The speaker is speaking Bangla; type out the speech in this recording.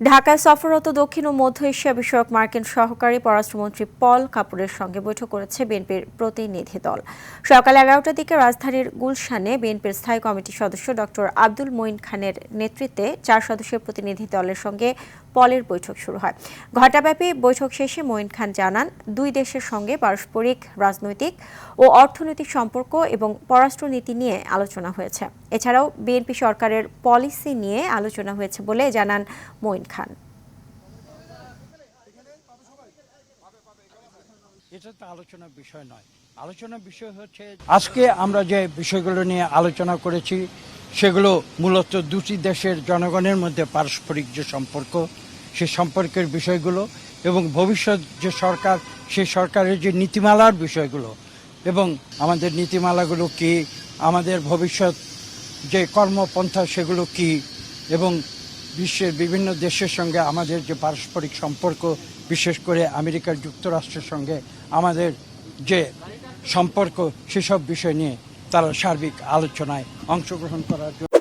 ঢাকায় সফররত দক্ষিণ ও মধ্য এশিয়া বিষয়ক মার্কিন সহকারী পররাষ্ট্রমন্ত্রী পল কাপুরের সঙ্গে বৈঠক করেছে বিএনপির প্রতিনিধি দল। সকাল 11টার দিকে রাজধানীর গুলশানে বিএনপির স্থায়ী কমিটির সদস্য ডক্টর আব্দুল মঈন খানের নেতৃত্বে 4 সদস্যের প্রতিনিধি দলের সঙ্গে পলের বৈঠক শুরু হয়। ঘণ্টাব্যাপী বৈঠক শেষে মঈন খান জানান, দুই দেশের সঙ্গে পারস্পরিক রাজনৈতিক ও অর্থনৈতিক সম্পর্ক এবং পররাষ্ট্রনীতি নিয়ে আলোচনা হয়েছে। এছাড়াও বিএনপি সরকারের পলিসি নিয়ে আলোচনা হয়েছে বলে জানান মঈন খান। এটা তো আলোচনার বিষয় নয়। আলোচনার বিষয় হচ্ছে আজকে আমরা যে বিষয়গুলো নিয়ে আলোচনা করেছি সেগুলো মূলত দুটি দেশের জনগণের মধ্যে পারস্পরিক যে সম্পর্ক, সে সম্পর্কের বিষয়গুলো এবং ভবিষ্যৎ যে সরকার, সেই সরকারের যে নীতিমালার বিষয়গুলো এবং আমাদের নীতিমালাগুলো কি, আমাদের ভবিষ্যৎ যে কর্মপন্থা সেগুলো কি, এবং বিশ্বের বিভিন্ন দেশের সঙ্গে আমাদের যে পারস্পরিক সম্পর্ক, বিশেষ করে আমেরিকা যুক্তরাষ্ট্রের সঙ্গে আমাদের যে সম্পর্ক, সেসব বিষয় নিয়ে তারা সার্বিক আলোচনায় অংশগ্রহণ করার জন্য